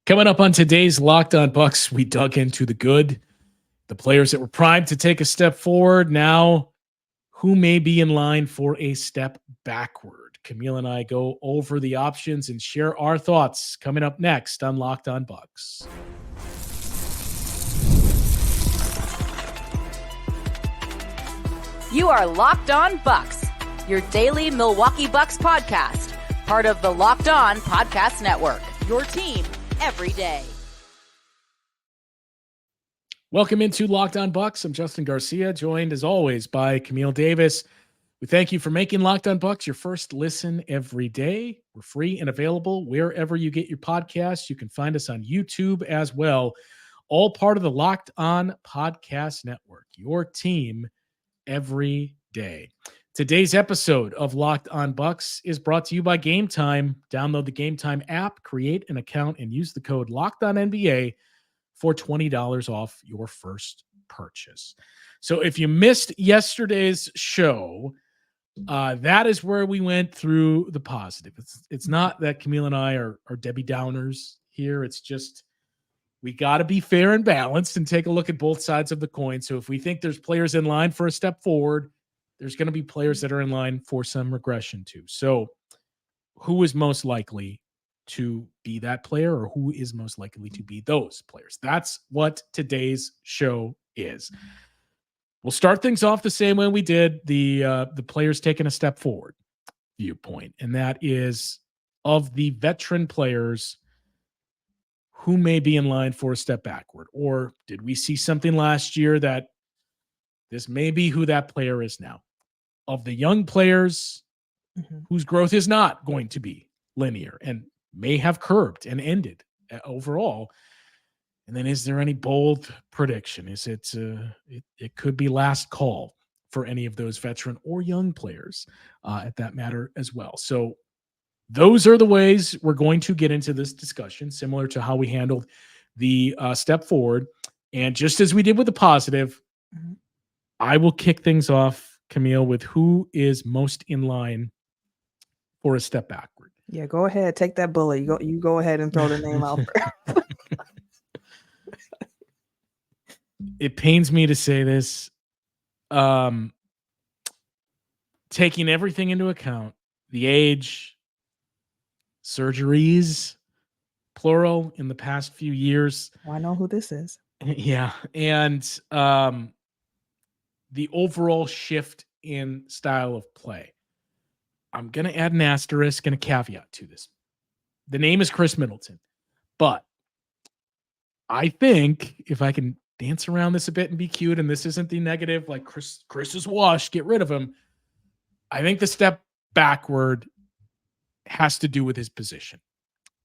Coming up on today's Locked On Bucks, we dug into the good, the players that were primed to take a step forward. Now, who may be in line for a step backward? Camille and I go over the options and share our thoughts coming up next on Locked On Bucks. You are Locked On Bucks, your daily Milwaukee Bucks podcast, part of the Locked On Podcast Network, your team every day. Welcome into Locked On Bucks. I'm Justin Garcia, joined as always by Camille Davis. We thank you for making Locked On Bucks your first listen every day. We're free and available wherever you get your podcasts. You can find us on YouTube as well. All part of the Locked On Podcast Network, your team every day. Today's episode of Locked On Bucks is brought to you by Game Time. Download the Game Time app, create an account, and use the code LOCKEDONNBA for $20 off your first purchase. So if you missed yesterday's show, that is where we went through the positive. It's not that Camille and I are Debbie Downers here. It's just we got to be fair and balanced and take a look at both sides of the coin. So if we think there's players in line for a step forward, there's going to be players that are in line for some regression too. So who is most likely to be that player, or who is most likely to be those players? That's what today's show is. We'll start things off the same way we did the players taking a step forward viewpoint, and that is of the veteran players who may be in line for a step backward, or did we see something last year that this may be who that player is now? Of the young players whose growth is not going to be linear and may have curbed and ended overall. And then is there any bold prediction? Is it could be last call for any of those veteran or young players at that matter as well. So those are the ways we're going to get into this discussion, similar to how we handled the step forward. And just as we did with the positive, I will kick things off, Camille, with who is most in line for a step backward. Yeah, go ahead. Take that bullet. You go ahead and throw the name out there. It pains me to say this. Taking everything into account, the age, surgeries, plural, in the past few years. I know who this is. Yeah. And the overall shift in style of play. I'm going to add an asterisk and a caveat to this. The name is Chris Middleton, but I think if I can dance around this a bit and be cute, and this isn't the negative, like Chris is washed, get rid of him. I think the step backward has to do with his position.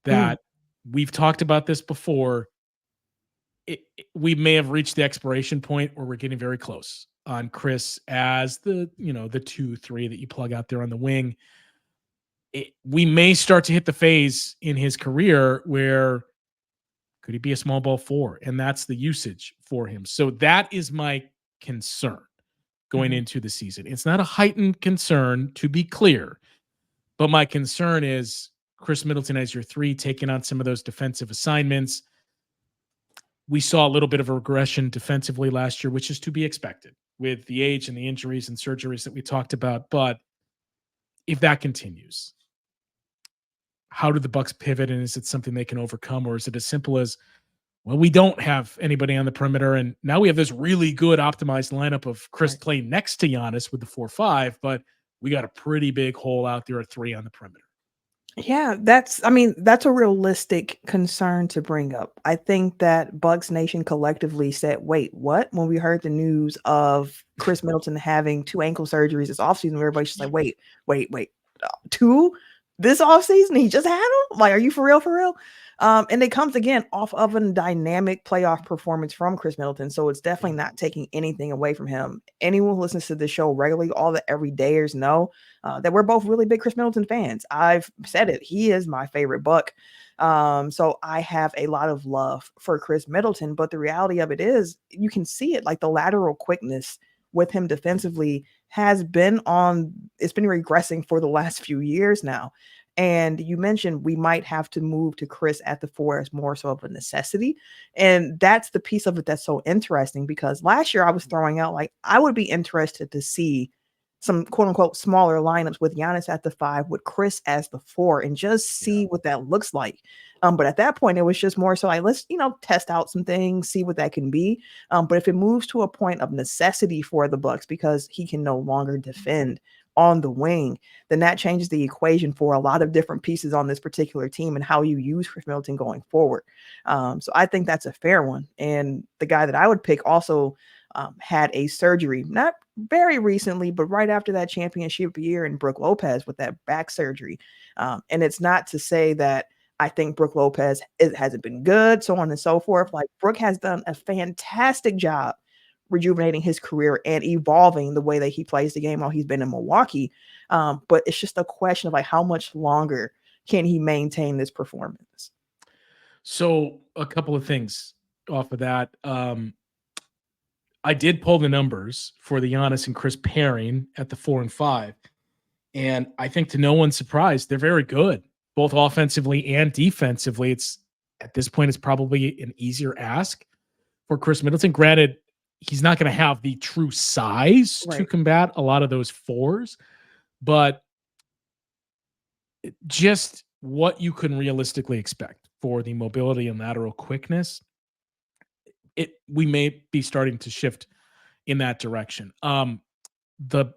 That we've talked about this before. We may have reached the expiration point where we're getting very close on Chris as the 2-3 that you plug out there on the wing. We may start to hit the phase in his career where could he be a small ball 4? And that's the usage for him. So that is my concern going into the season. It's not a heightened concern, to be clear, but my concern is Chris Middleton as your 3, taking on some of those defensive assignments. We saw a little bit of a regression defensively last year, which is to be expected with the age and the injuries and surgeries that we talked about. But if that continues, how do the Bucks pivot? And is it something they can overcome? Or is it as simple as, well, we don't have anybody on the perimeter, and now we have this really good optimized lineup of Chris playing next to Giannis with the 4-5, but we got a pretty big hole out there at 3 on the perimeter. Yeah, that's a realistic concern to bring up. I think that Bucks Nation collectively said, wait, what? When we heard the news of Chris Middleton having 2 ankle surgeries this offseason, everybody's just like, wait, 2 this offseason? He just had them? Like, are you for real? And it comes again off of a dynamic playoff performance from Chris Middleton. So it's definitely not taking anything away from him. Anyone who listens to this show regularly, all the everydayers know that we're both really big Chris Middleton fans. I've said it. He is my favorite Buck. So I have a lot of love for Chris Middleton. But the reality of it is you can see it, like the lateral quickness with him defensively it's been regressing for the last few years now. And you mentioned we might have to move to Chris at the 4 as more so of a necessity. And that's the piece of it that's so interesting, because last year I was throwing out, like, I would be interested to see some quote unquote smaller lineups with Giannis at the 5, with Chris as the 4, and just see what that looks like. But at that point, it was just more so like, let's, test out some things, see what that can be. But if it moves to a point of necessity for the Bucks because he can no longer defend on the wing, then that changes the equation for a lot of different pieces on this particular team and how you use Chris Middleton going forward. So I think that's a fair one. And the guy that I would pick also had a surgery, not very recently, but right after that championship year, in Brook Lopez with that back surgery. And it's not to say that I think Brook Lopez hasn't been good, so on and so forth. Like, Brook has done a fantastic job rejuvenating his career and evolving the way that he plays the game while he's been in Milwaukee. But it's just a question of, like, how much longer can he maintain this performance? So a couple of things off of that. I did pull the numbers for the Giannis and Chris pairing at the 4 and 5. And I think, to no one's surprise, they're very good, both offensively and defensively. At this point, it's probably an easier ask for Chris Middleton. Granted, he's not going to have the true size to combat a lot of those 4s, but just what you can realistically expect for the mobility and lateral quickness, we may be starting to shift in that direction. The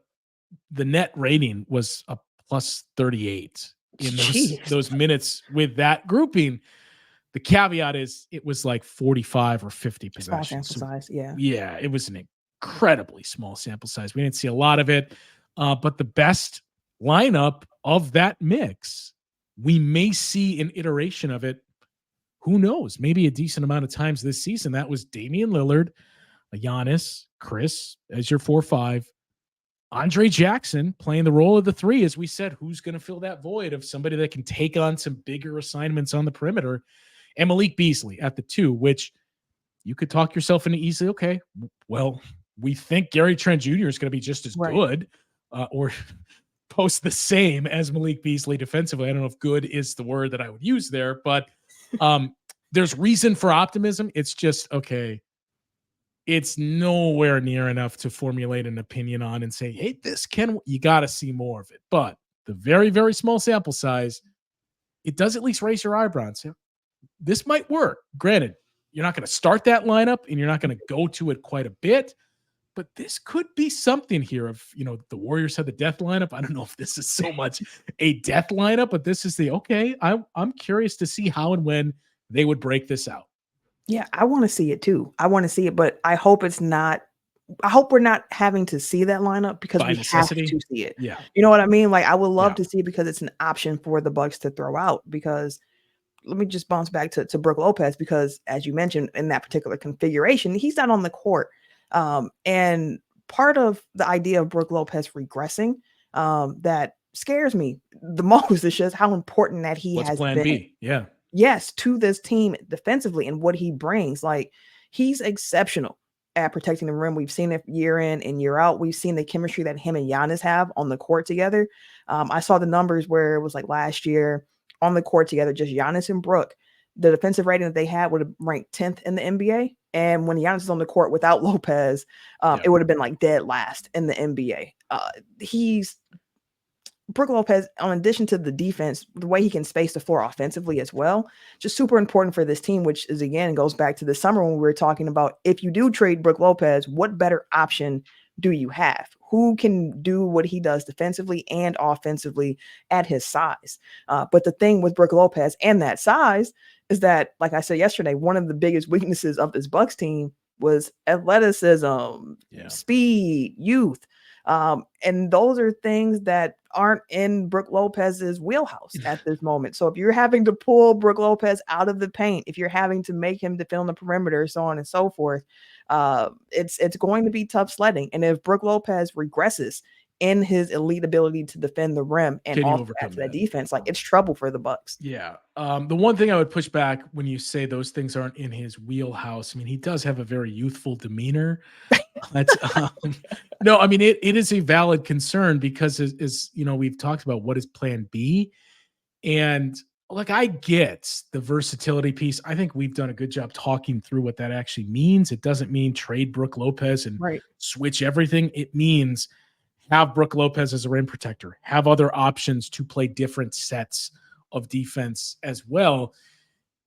net rating was a plus 38 in those minutes with that grouping. The caveat is it was like 45 or 50 possessions. Small sample size, yeah. Yeah, it was an incredibly small sample size. We didn't see a lot of it, but the best lineup of that mix, we may see an iteration of it. Who knows? Maybe a decent amount of times this season. That was Damian Lillard, Giannis, Chris as your 4-5, Andre Jackson playing the role of the 3. As we said, who's going to fill that void of somebody that can take on some bigger assignments on the perimeter, and Malik Beasley at the 2, which you could talk yourself into easily. Okay, well, we think Gary Trent Jr. is going to be just as good or post the same as Malik Beasley defensively. I don't know if good is the word that I would use there, but there's reason for optimism. It's just, okay, it's nowhere near enough to formulate an opinion on and say, hey, you got to see more of it. But the very, very small sample size, it does at least raise your eyebrow and say, this might work. Granted, you're not going to start that lineup and you're not going to go to it quite a bit, but this could be something here of, the Warriors had the death lineup. I don't know if this is so much a death lineup, but this is I'm curious to see how and when they would break this out. Yeah, I want to see it too. I want to see it, but I hope we're not having to see that lineup because we have to see it. Yeah. You know what I mean? Like, I would love to see it because it's an option for the Bucks to throw out. Because let me just bounce back to Brook Lopez, because as you mentioned, in that particular configuration, he's not on the court. And part of the idea of Brook Lopez regressing that scares me the most is just how important that he has plan been. B? Yeah. Yes, to this team defensively and what he brings. Like, he's exceptional at protecting the rim. We've seen it year in and year out. We've seen the chemistry that him and Giannis have on the court together. I saw the numbers where it was like last year on the court together, just Giannis and Brook, the defensive rating that they had would have ranked 10th in the NBA. And when Giannis is on the court without Lopez, it would have been like dead last in the NBA. Brook Lopez, in addition to the defense, the way he can space the floor offensively as well, just super important for this team, which is, again, goes back to the summer when we were talking about, if you do trade Brook Lopez, what better option do you have? Who can do what he does defensively and offensively at his size? But the thing with Brook Lopez and that size is that, like I said yesterday, one of the biggest weaknesses of this Bucks team was athleticism, speed, youth. And those are things that aren't in Brook Lopez's wheelhouse at this moment. So if you're having to pull Brook Lopez out of the paint, if you're having to make him defend on the perimeter, so on and so forth, it's going to be tough sledding. And if Brook Lopez regresses in his elite ability to defend the rim and also add to that defense, like, it's trouble for the Bucks. Yeah. The one thing I would push back when you say those things aren't in his wheelhouse, I mean, he does have a very youthful demeanor. No, I mean, it is a valid concern because as we've talked about, what is plan B? And like, I get the versatility piece. I think we've done a good job talking through what that actually means. It doesn't mean trade Brooke Lopez and Right. switch everything. It means have Brooke Lopez as a rim protector, have other options to play different sets of defense as well.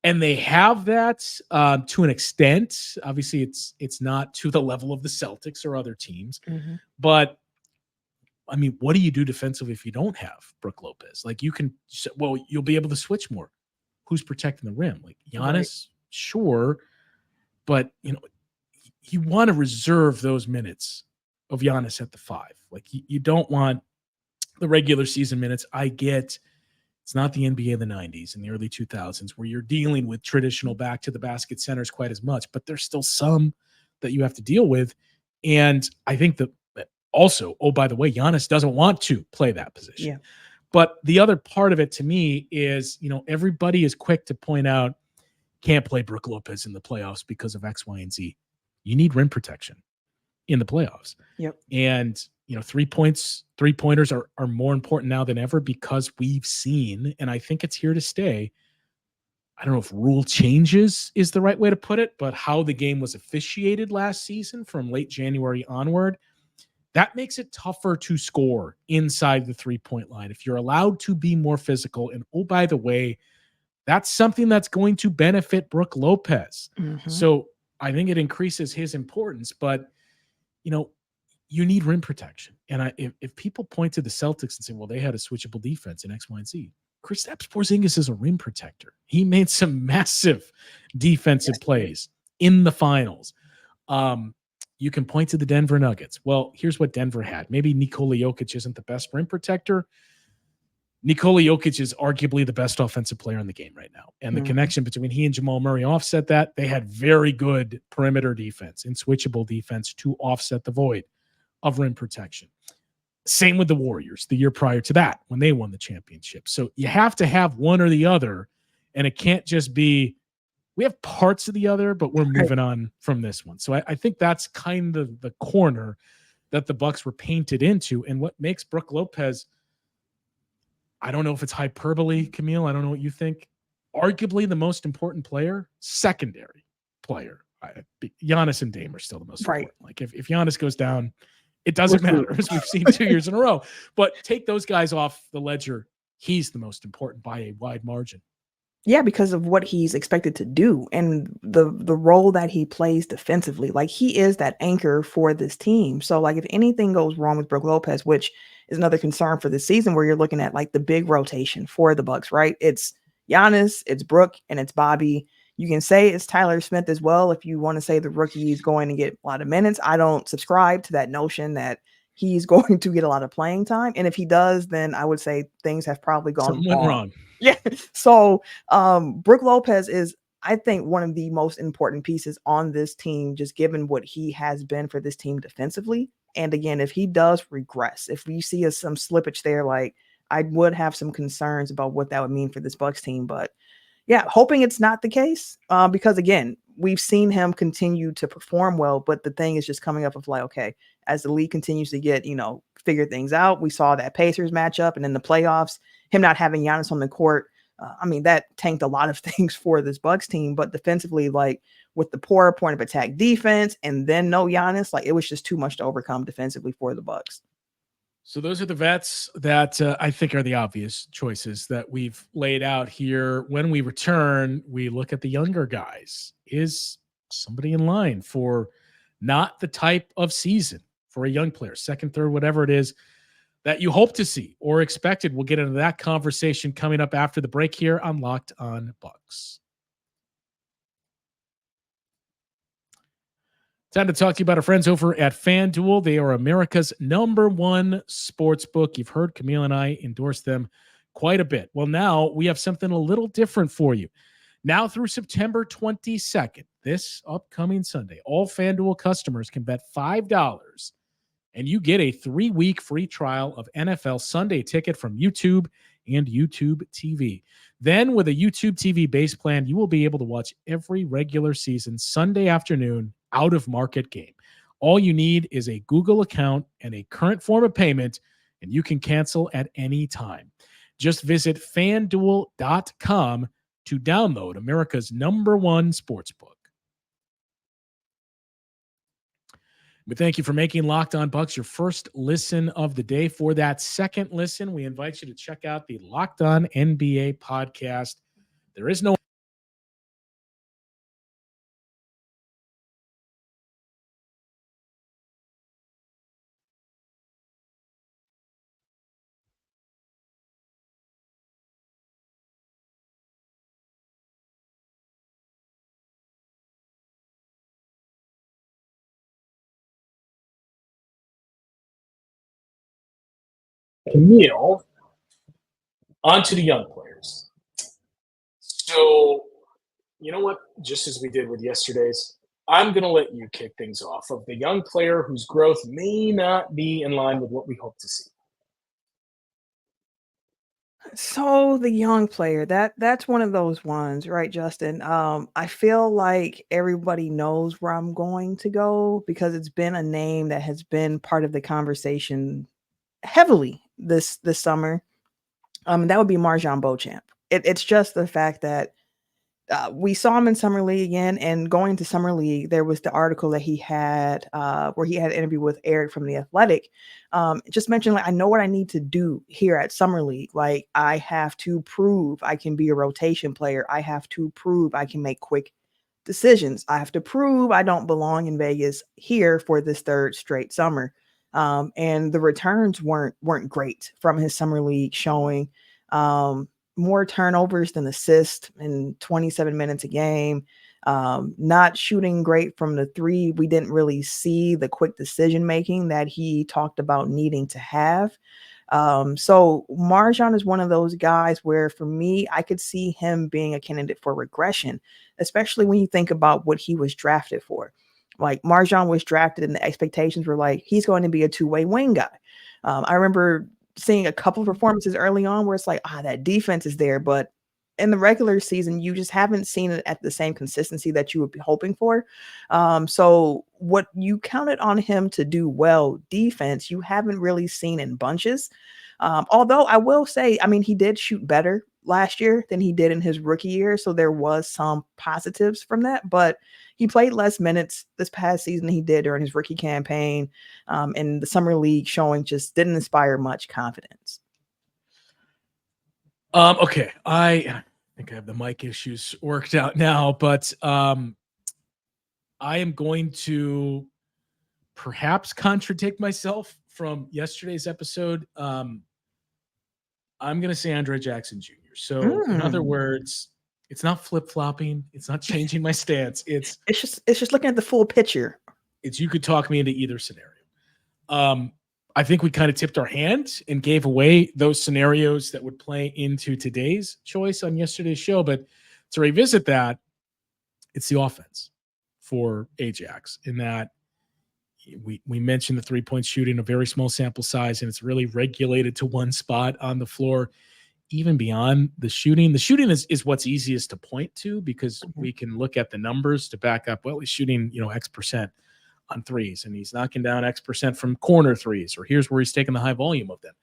And they have that to an extent. Obviously, it's not to the level of the Celtics or other teams, Mhm. but I mean, what do you do defensively if you don't have Brooke Lopez? Like, you can, well, you'll be able to switch more. Who's protecting the rim? Like Giannis, Right. sure, but you want to reserve those minutes of Giannis at the 5. Like, you don't want the regular season minutes. I get it's not the NBA of the 90s and the early 2000s where you're dealing with traditional back to the basket centers quite as much, but there's still some that you have to deal with. And I think that also, oh, by the way, Giannis doesn't want to play that position. Yeah. But the other part of it to me is, everybody is quick to point out, can't play Brooke Lopez in the playoffs because of X, Y, and Z. You need rim protection in the playoffs. Yep. And, 3-pointers are more important now than ever because we've seen, and I think it's here to stay. I don't know if rule changes is the right way to put it, but how the game was officiated last season from late January onward, that makes it tougher to score inside the 3-point line. If you're allowed to be more physical, and oh, by the way, that's something that's going to benefit Brooke Lopez. Mhm. So I think it increases his importance, but you need rim protection. And if people point to the Celtics and say, well, they had a switchable defense in X, Y, and Z, Kristaps Porzingis is a rim protector. He made some massive defensive plays in the finals. You can point to the Denver Nuggets. Well, here's what Denver had. Maybe Nikola Jokic isn't the best rim protector. Nikola Jokic is arguably the best offensive player in the game right now. And the connection between he and Jamal Murray offset that. They had very good perimeter defense and switchable defense to offset the void of rim protection. Same with the Warriors the year prior to that when they won the championship. So you have to have one or the other, and it can't just be we have parts of the other, but we're moving on from this one. So I think that's kind of the corner that the Bucks were painted into, and what makes Brooke Lopez, I don't know if it's hyperbole, Camille. I don't know what you think. Arguably the most important player, secondary player. Giannis and Dame are still the most important. Like if Giannis goes down, it doesn't matter, as we've seen 2 years in a row. But take those guys off the ledger. He's the most important by a wide margin. Yeah, because of what he's expected to do and the role that he plays defensively. Like, he is that anchor for this team. So, like, if anything goes wrong with Brooke Lopez, which is another concern for this season, where you're looking at like the big rotation for the Bucks, right? It's Giannis, it's Brooke, and it's Bobby. You can say it's Tyler Smith as well if you want to say the rookie is going to get a lot of minutes. I don't subscribe to that notion that he's going to get a lot of playing time. And if he does, then I would say things have probably gone wrong. Yeah. So Brooke Lopez is, I think, one of the most important pieces on this team, just given what he has been for this team defensively. And again, if he does regress, if we see some slippage there, like, I would have some concerns about what that would mean for this Bucks team. But yeah, hoping it's not the case, because again, we've seen him continue to perform well, but the thing is just coming up of like, okay, as the league continues to get, figure things out, we saw that Pacers matchup, and in the playoffs, him not having Giannis on the court, that tanked a lot of things for this Bucks team. But defensively, like with the poor point of attack defense and then no Giannis, like it was just too much to overcome defensively for the Bucks. So those are the vets that I think are the obvious choices that we've laid out here. When we return, we look at the younger guys. Is somebody in line for not the type of season for a young player, second, third, whatever it is that you hope to see or expected? We'll get into that conversation coming up after the break here on Locked On Bucks. Time to talk to you about our friends over at FanDuel. They are America's #1 sports book. You've heard Camille and I endorse them quite a bit. Well, now we have something a little different for you. Now through September 22nd, this upcoming Sunday, all FanDuel customers can bet $5 and you get a 3-week free trial of NFL Sunday Ticket from YouTube and YouTube TV. Then with a YouTube TV base plan, you will be able to watch every regular season Sunday afternoon out-of-market game. All you need is a Google account and a current form of payment, and you can cancel at any time. Just visit FanDuel.com to download America's #1 sportsbook. We thank you for making Locked On Bucks your first listen of the day. For that second listen, we invite you to check out the Locked On NBA podcast. There is no Camille. On to the young players. So, you know what? Just as we did with yesterday's, I'm going to let you kick things off of the young player whose growth may not be in line with what we hope to see. So the young player, that's one of those ones, right, Justin? I feel like everybody knows where I'm going to go because it's been a name that has been part of the conversation heavily this summer. That would be Marjon Beauchamp. It's just the fact that we saw him in summer league again, and going to summer league, there was the article that he had where he had an interview with Eric from The Athletic. Just mentioned, like, I know what I need to do here at summer league. Like, I have to prove I can be a rotation player. I have to prove I can make quick decisions. I have to prove I don't belong in Vegas here for this third straight summer. And the returns weren't great from his summer league showing. More turnovers than assists in 27 minutes a game. Not shooting great from the three. We didn't really see the quick decision making that he talked about needing to have. So Marjon is one of those guys where, for me, I could see him being a candidate for regression, especially when you think about what he was drafted for. Like, Marjon was drafted and the expectations were like, he's going to be a two-way wing guy. I remember seeing a couple of performances early on where it's like, that defense is there, but in the regular season, you just haven't seen it at the same consistency that you would be hoping for. So what you counted on him to do well defense, you haven't really seen in bunches. Although I will say, I mean, he did shoot better last year than he did in his rookie year. So there was some positives from that, but he played less minutes this past season than he did during his rookie campaign. And the summer league showing just didn't inspire much confidence. Okay. I think I have the mic issues worked out now, but I am going to perhaps contradict myself from yesterday's episode. I'm going to say Andre Jackson Jr. So in other words, it's not flip-flopping. It's not changing my stance. It's just looking at the full picture. It's you could talk me into either scenario. I think we kind of tipped our hand and gave away those scenarios that would play into today's choice on yesterday's show. But to revisit that, it's the offense for Ajax, in that we mentioned the three-point shooting, a very small sample size, and it's really regulated to one spot on the floor. Even beyond the shooting is what's easiest to point to, because we can look at the numbers to back up, well, he's shooting, X percent on threes, and he's knocking down X percent from corner threes, or here's where he's taking the high volume of them.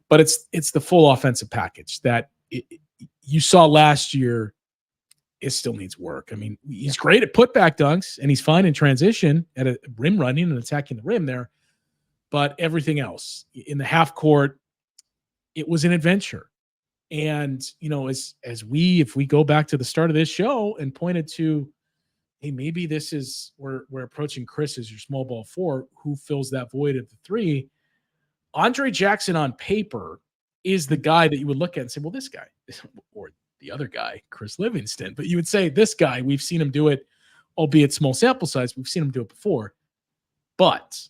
But it's the full offensive package that you saw last year. It still needs work. I mean, he's great at putback dunks, and he's fine in transition at a rim running and attacking the rim there. But everything else in the half court, it was an adventure. And, if we go back to the start of this show and pointed to, hey, maybe this is we're approaching Chris as your small ball four, who fills that void at the three. Andre Jackson on paper is the guy that you would look at and say, well, this guy, or the other guy, Chris Livingston. But you would say, this guy, we've seen him do it, albeit small sample size. We've seen him do it before. But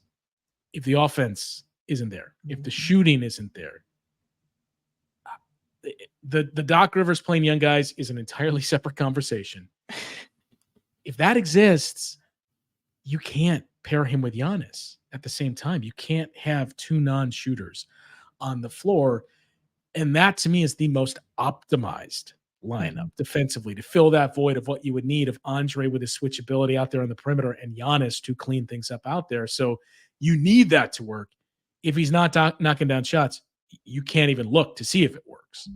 if the offense isn't there, if the shooting isn't there, the Doc Rivers playing young guys is an entirely separate conversation. If that exists, you can't pair him with Giannis at the same time. You can't have two non-shooters on the floor. And that, to me, is the most optimized lineup defensively to fill that void of what you would need of Andre with his switchability out there on the perimeter and Giannis to clean things up out there. So you need that to work. If he's not knocking down shots, you can't even look to see if it works.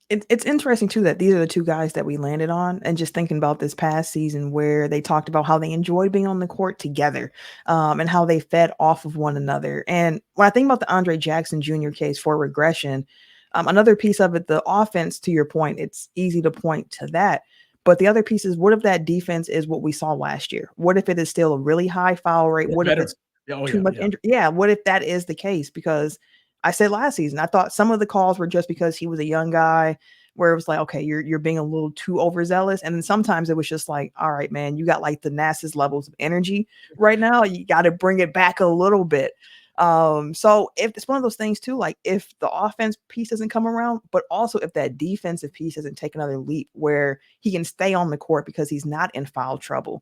It's interesting too that these are the two guys that we landed on, and just thinking about this past season where they talked about how they enjoyed being on the court together, and how they fed off of one another. And when I think about the Andre Jackson Jr. case for regression, another piece of it, the offense, to your point, it's easy to point to that. But the other piece is, what if that defense is what we saw last year? What if it is still a really high foul rate? What if it's too much injury? Yeah, what if that is the case? Because I said last season, I thought some of the calls were just because he was a young guy, where it was like, okay, you're being a little too overzealous. And then sometimes it was just like, all right, man, you got like the nastiest levels of energy right now. You got to bring it back a little bit. So if it's one of those things too, like if the offense piece doesn't come around, but also if that defensive piece doesn't take another leap where he can stay on the court because he's not in foul trouble,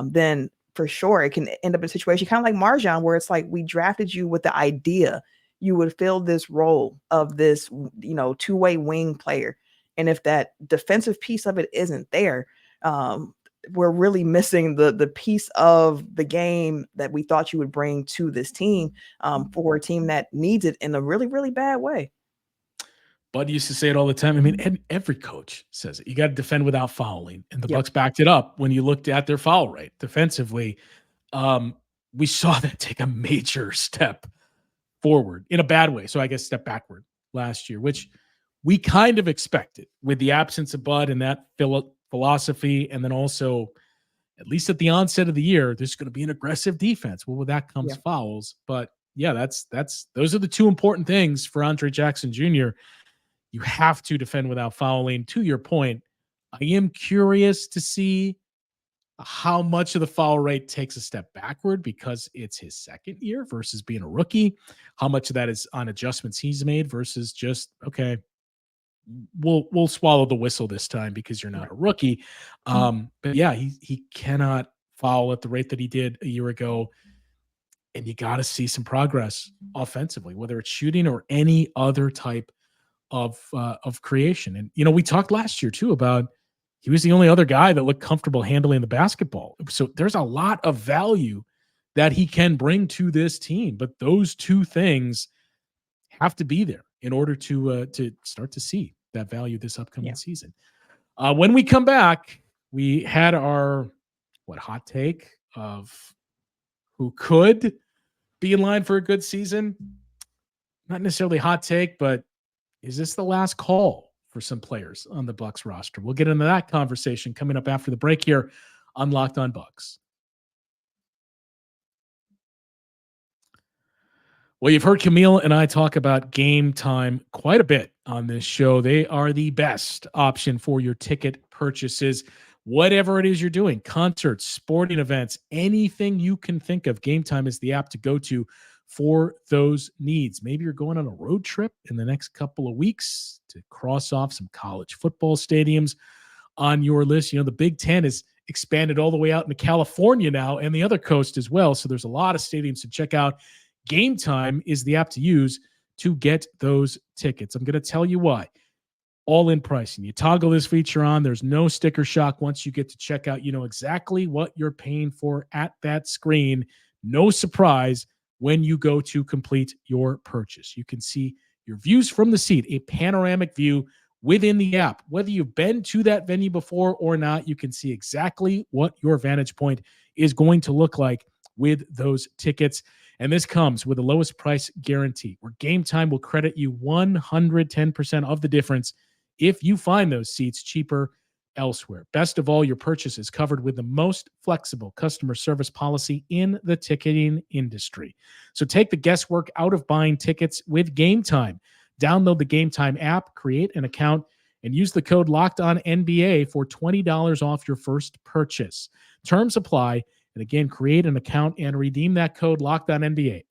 then for sure it can end up in a situation kind of like Marjan, where it's like, we drafted you with the idea you would fill this role of this, two-way wing player. And if that defensive piece of it isn't there, we're really missing the piece of the game that we thought you would bring to this team, for a team that needs it in a really, really bad way. Bud used to say it all the time. I mean, and every coach says it. You got to defend without fouling. And the Yep. Bucks backed it up when you looked at their foul rate defensively. We saw that take a major step forward in a bad way. So I guess step backward last year, which we kind of expected with the absence of Bud and that philosophy. And then also, at least at the onset of the year, there's going to be an aggressive defense. Well, with that comes fouls. But yeah, those are the two important things for Andre Jackson Jr. You have to defend without fouling. To your point, I am curious to see how much of the foul rate takes a step backward because it's his second year versus being a rookie. How much of that is on adjustments he's made versus just, okay, we'll swallow the whistle this time because you're not a rookie. But yeah, he cannot foul at the rate that he did a year ago. And you got to see some progress offensively, whether it's shooting or any other type of creation. And, we talked last year too about he was the only other guy that looked comfortable handling the basketball. So there's a lot of value that he can bring to this team, but those two things have to be there in order to start to see that value this upcoming season. When we come back, we had our hot take of who could be in line for a good season. Not necessarily hot take, but is this the last call for some players on the Bucks roster? We'll get into that conversation coming up after the break here on Locked On Bucks. Well, you've heard Camille and I talk about Game Time quite a bit on this show. They are the best option for your ticket purchases. Whatever it is you're doing, concerts, sporting events, anything you can think of, Game Time is the app to go to for those needs. Maybe you're going on a road trip in the next couple of weeks to cross off some college football stadiums on your list. The Big Ten is expanded all the way out into California now and the other coast as well. So there's a lot of stadiums to check out. Game Time is the app to use to get those tickets. I'm going to tell you why. All-in pricing. You toggle this feature on. There's no sticker shock once you get to check out. You know exactly what you're paying for at that screen. No surprise when you go to complete your purchase. You can see your views from the seat, a panoramic view within the app. Whether you've been to that venue before or not, you can see exactly what your vantage point is going to look like with those tickets. And this comes with the lowest price guarantee, where Game Time will credit you 110% of the difference if you find those seats cheaper elsewhere. Best of all, your purchase is covered with the most flexible customer service policy in the ticketing industry. So take the guesswork out of buying tickets with Game Time. Download the Game Time app, create an account, and use the code LOCKEDONNBA for $20 off your first purchase. Terms apply. And again, create an account and redeem that code LOCKEDONNBA,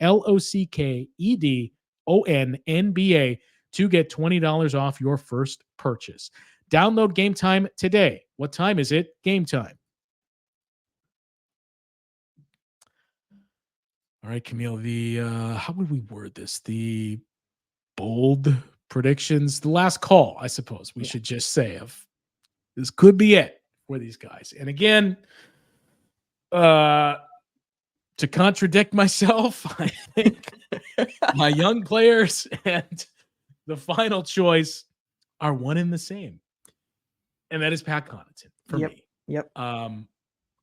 LOCKEDONNBA, to get $20 off your first purchase. Download Game Time today. What time is it? Game time. All right, Camille, how would we word this? The bold predictions, the last call, I suppose we should just say, of this could be it for these guys. And again, to contradict myself, I think my young players and the final choice are one and the same. And that is Pat Connaughton for me. Yep.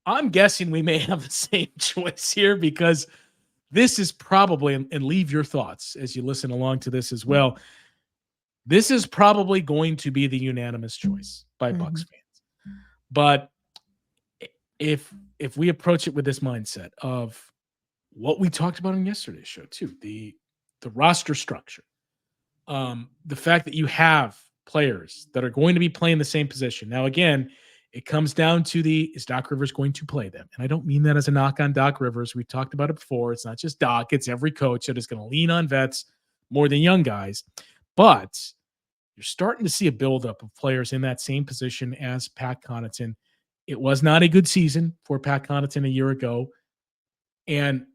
I'm guessing we may have the same choice here because this is probably, and leave your thoughts as you listen along to this as well. This is probably going to be the unanimous choice by Bucks fans. But if we approach it with this mindset of what we talked about in yesterday's show too, the roster structure, the fact that you have players that are going to be playing the same position. Now, again, it comes down to is Doc Rivers going to play them? And I don't mean that as a knock on Doc Rivers. We talked about it before. It's not just Doc. It's every coach that is going to lean on vets more than young guys. But you're starting to see a buildup of players in that same position as Pat Connaughton. It was not a good season for Pat Connaughton a year ago. And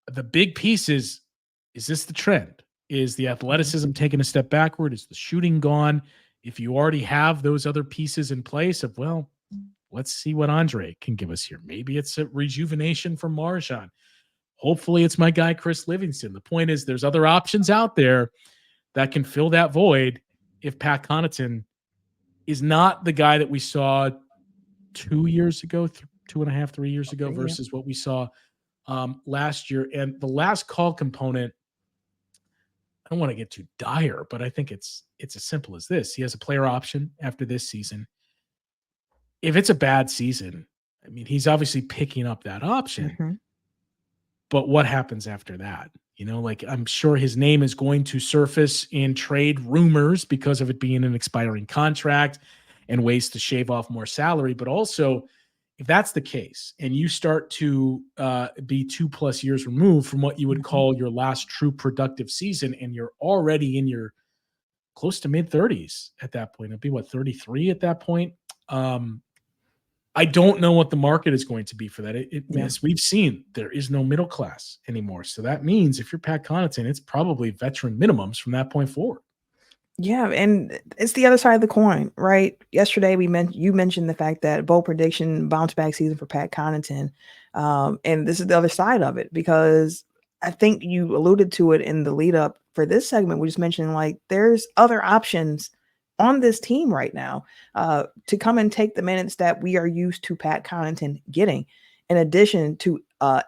the big piece is this the trend? Is the athleticism taking a step backward? Is the shooting gone? If you already have those other pieces in place of, well, let's see what Andre can give us here. Maybe it's a rejuvenation from MarJon. Hopefully it's my guy, Chris Livingston. The point is there's other options out there that can fill that void if Pat Connaughton is not the guy that we saw 2 years ago, 2.5, 3 years ago versus what we saw last year. And the last call component, I don't want to get too dire, but I think it's as simple as this. He has a player option after this season. If it's a bad season, I mean, he's obviously picking up that option. But what happens after that? You know, like I'm sure his name is going to surface in trade rumors because of it being an expiring contract and ways to shave off more salary. But also, if that's the case and you start to be 2+ years removed from what you would call your last true productive season, and you're already in your close to mid-30s at that point, it'd be what, 33 at that point? I don't know what the market is going to be for that. As we've seen, there is no middle class anymore. So that means if you're Pat Connaughton, it's probably veteran minimums from that point forward. Yeah, and it's the other side of the coin, right? Yesterday, you mentioned the fact that bold prediction bounce back season for Pat Connaughton, and this is the other side of it because I think you alluded to it in the lead up for this segment. We just mentioned like there's other options on this team right now to come and take the minutes that we are used to Pat Connaughton getting. In addition to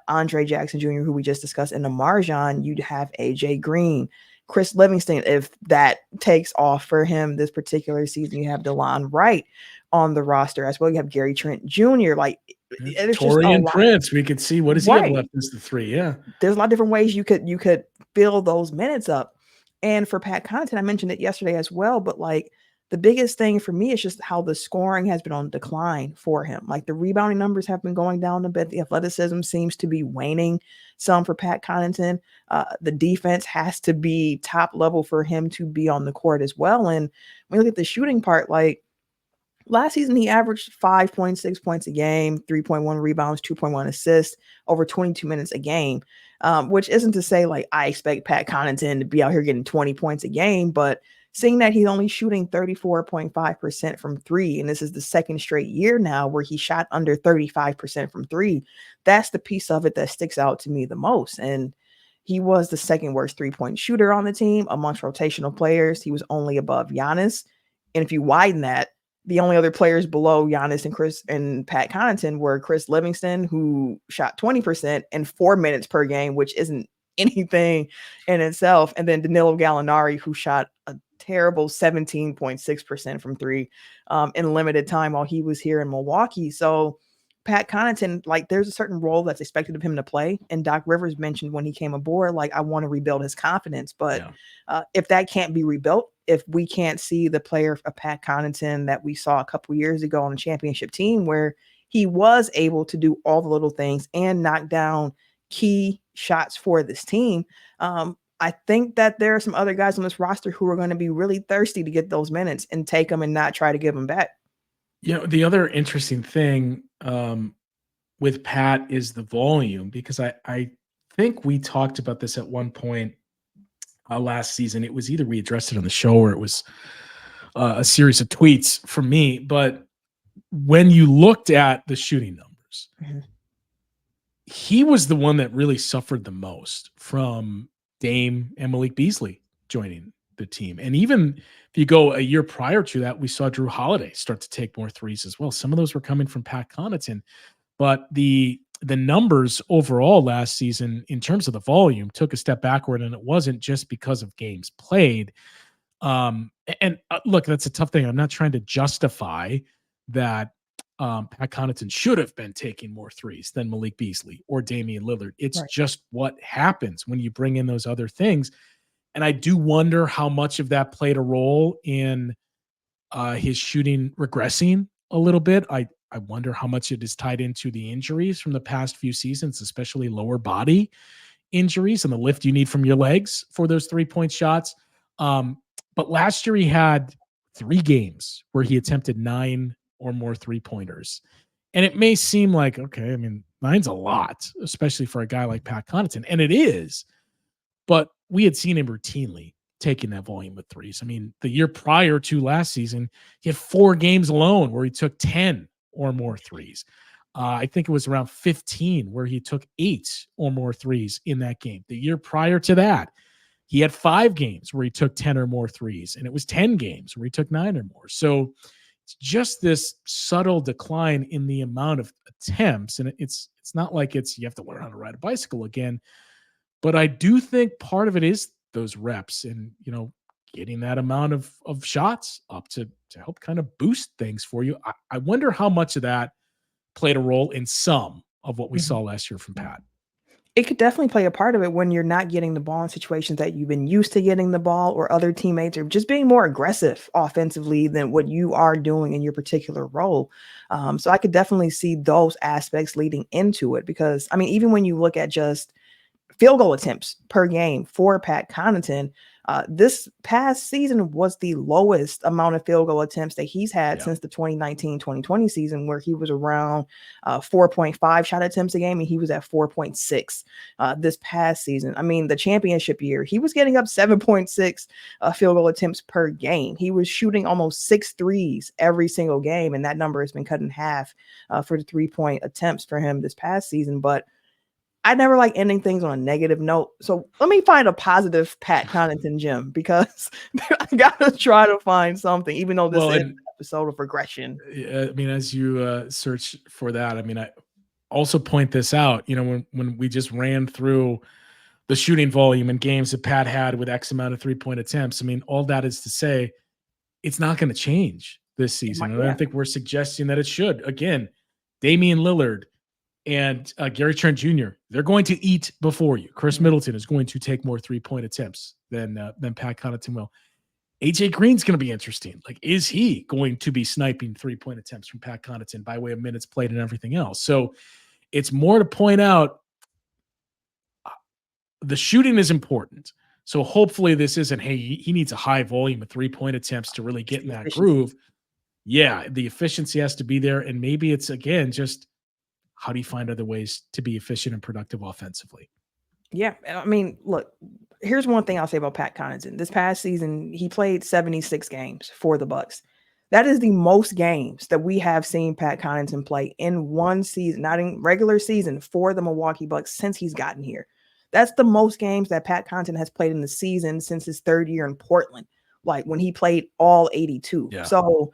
Andre Jackson Jr., who we just discussed, and the MarJon, you'd have AJ Green, Chris Livingston, if that takes off for him this particular season. You have DeLon Wright on the roster as well. You have Gary Trent Jr. Like Torian Prince, we could see what does he have left as the 3. Yeah, there's a lot of different ways you could fill those minutes up. And for Pat Connaughton, I mentioned it yesterday as well, but like the biggest thing for me is just how the scoring has been on decline for him. Like the rebounding numbers have been going down a bit. The athleticism seems to be waning some for Pat Connaughton. The defense has to be top level for him to be on the court as well. And when you look at the shooting part, like last season, he averaged 5.6 points a game, 3.1 rebounds, 2.1 assists over 22 minutes a game, which isn't to say like I expect Pat Connaughton to be out here getting 20 points a game, but seeing that he's only shooting 34.5% from 3, and this is the second straight year now where he shot under 35% from 3, that's the piece of it that sticks out to me the most. And he was the second worst 3-point shooter on the team amongst rotational players. He was only above Giannis. And if you widen that, the only other players below Giannis and Pat Connaughton were Chris Livingston, who shot 20% and 4 minutes per game, which isn't anything in itself. And then Danilo Gallinari, who shot a terrible 17.6% from 3 in limited time while he was here in Milwaukee. So Pat Connaughton, like there's a certain role that's expected of him to play. And Doc Rivers mentioned when he came aboard, like, I want to rebuild his confidence. But if that can't be rebuilt, if we can't see the player of Pat Connaughton that we saw a couple years ago on a championship team where he was able to do all the little things and knock down key shots for this team, I think that there are some other guys on this roster who are going to be really thirsty to get those minutes and take them and not try to give them back. You know, the other interesting thing with Pat is the volume, because I think we talked about this at one point last season. It was either we addressed it on the show or it was a series of tweets from me. But when you looked at the shooting numbers, he was the one that really suffered the most from Dame and Malik Beasley joining the team. And even if you go a year prior to that, we saw Drew Holiday start to take more threes as well. Some of those were coming from Pat Connaughton, but the numbers overall last season in terms of the volume took a step backward, and it wasn't just because of games played. Look, that's a tough thing. I'm not trying to justify that Pat Connaughton should have been taking more threes than Malik Beasley or Damian Lillard. It's Right. just what happens when you bring in those other things. And I do wonder how much of that played a role in his shooting regressing a little bit. I wonder how much it is tied into the injuries from the past few seasons, especially lower body injuries and the lift you need from your legs for those 3-point shots. But last year he had 3 games where he attempted 9 or more 3-pointers. And it may seem like, okay, I mean, 9's a lot, especially for a guy like Pat Connaughton. And it is, but we had seen him routinely taking that volume of threes. I mean, the year prior to last season, he had 4 games alone where he took 10 or more threes. I think it was around 15 where he took 8 or more threes in that game. The year prior to that, he had 5 games where he took 10 or more threes, and it was 10 games where he took 9 or more. So it's just this subtle decline in the amount of attempts. And it's not like you have to learn how to ride a bicycle again. But I do think part of it is those reps and, getting that amount of shots up to help kind of boost things for you. I wonder how much of that played a role in some of what we saw last year from Pat. It could definitely play a part of it when you're not getting the ball in situations that you've been used to getting the ball, or other teammates are just being more aggressive offensively than what you are doing in your particular role. So I could definitely see those aspects leading into it, because, I mean, even when you look at just field goal attempts per game for Pat Connaughton, this past season was the lowest amount of field goal attempts that he's had since the 2019-2020 season, where he was around 4.5 shot attempts a game, and he was at 4.6 this past season. I mean, the championship year, he was getting up 7.6 field goal attempts per game. He was shooting almost 6 threes every single game, and that number has been cut in half for the 3-point attempts for him this past season. But I never like ending things on a negative note. So let me find a positive Pat Connaughton, Jim, because I got to try to find something, even though this is an episode of regression. I mean, as you search for that, I mean, I also point this out, when we just ran through the shooting volume and games that Pat had with X amount of 3-point attempts. I mean, all that is to say, it's not going to change this season. And I don't think we're suggesting that it should. Again, Damian Lillard and Gary Trent Jr., they're going to eat before you. Chris Middleton is going to take more 3-point attempts than Pat Connaughton will. AJ Green's going to be interesting. Like, is he going to be sniping 3-point attempts from Pat Connaughton by way of minutes played and everything else? So it's more to point out the shooting is important. So hopefully this isn't, hey, he needs a high volume of 3-point attempts to really get in that groove. Yeah, the efficiency has to be there. And maybe it's, again, just how do you find other ways to be efficient and productive offensively? Yeah. I mean, look, here's one thing I'll say about Pat Connaughton. This past season, he played 76 games for the Bucks. That is the most games that we have seen Pat Connaughton play in one season, not in regular season, for the Milwaukee Bucks since he's gotten here. That's the most games that Pat Connaughton has played in the season since his 3rd year in Portland, like when he played all 82. Yeah. So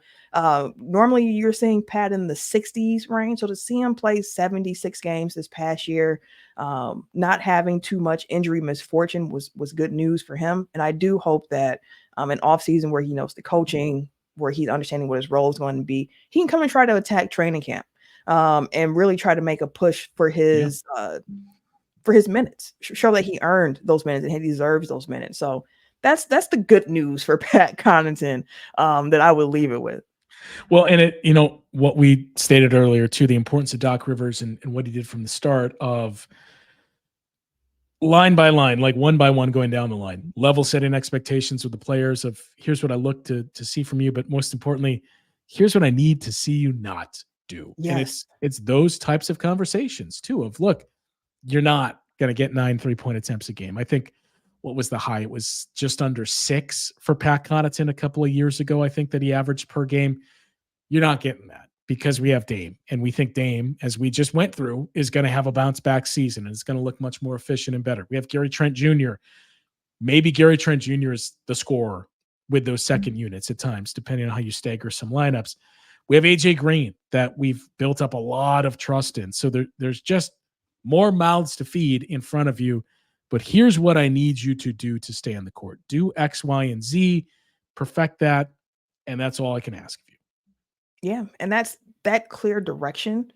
normally you're seeing Pat in the 60s range. So to see him play 76 games this past year, not having too much injury misfortune was good news for him. And I do hope that an offseason where he knows the coaching, where he's understanding what his role is going to be, he can come and try to attack training camp and really try to make a push for his minutes, show that he earned those minutes and he deserves those minutes. So that's the good news for Pat Connaughton that I would leave it with. Well, and it, what we stated earlier too, the importance of Doc Rivers and what he did from the start of line by line, like one by one going down the line, level setting expectations with the players of here's what I look to see from you, but most importantly, here's what I need to see you not do. Yes. And it's those types of conversations too of, look, you're not going to get 9 3-point attempts a game. I think what was the high? It was just under 6 for Pat Connaughton a couple of years ago. I think that he averaged per game. You're not getting that because we have Dame, and we think Dame, as we just went through, is going to have a bounce back season and it's going to look much more efficient and better. We have Gary Trent Jr. Maybe Gary Trent Jr. is the scorer with those second units at times, depending on how you stagger some lineups. We have AJ Green that we've built up a lot of trust in. So there's just more mouths to feed in front of you. But here's what I need you to do to stay on the court. Do X, Y, and Z, perfect that, and that's all I can ask of you. Yeah, and that clear direction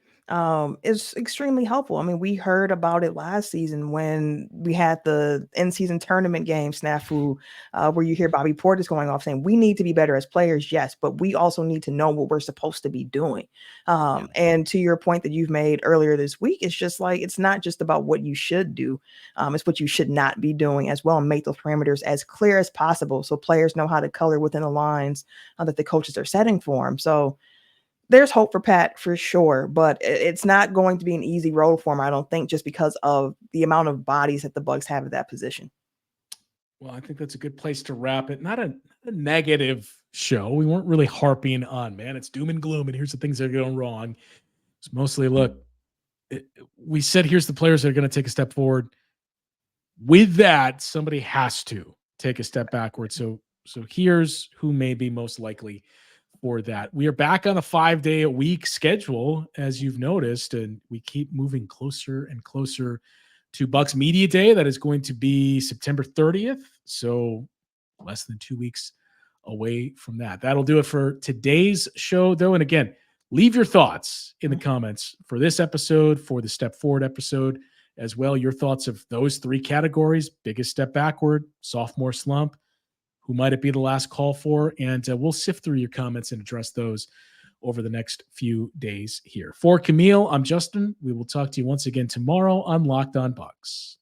is extremely helpful. I mean, we heard about it last season when we had the in-season tournament game snafu, where you hear Bobby Portis going off saying, we need to be better as players, yes, but we also need to know what we're supposed to be doing. And to your point that you've made earlier this week, it's just like, it's not just about what you should do. It's what you should not be doing as well, and make those parameters as clear as possible so players know how to color within the lines that the coaches are setting for them. So there's hope for Pat for sure, but it's not going to be an easy road for him, I don't think, just because of the amount of bodies that the Bucks have at that position. Well, I think that's a good place to wrap it. Not a negative show. We weren't really harping on, man, it's doom and gloom, and here's the things that are going wrong. It's mostly, look, we said here's the players that are going to take a step forward. With that, somebody has to take a step backward. So here's who may be most likely for that. We are back on a 5-day-a-week schedule, as you've noticed, and we keep moving closer and closer to Bucks Media Day. That is going to be September 30th, so less than 2 weeks away from that. That'll do it for today's show, though. And again, leave your thoughts in the comments for this episode, for the Step Forward episode as well. Your thoughts of those three categories: biggest step backward, sophomore slump, who might it be the last call for? And we'll sift through your comments and address those over the next few days here. For Camille, I'm Justin. We will talk to you once again tomorrow on Locked On Bucks.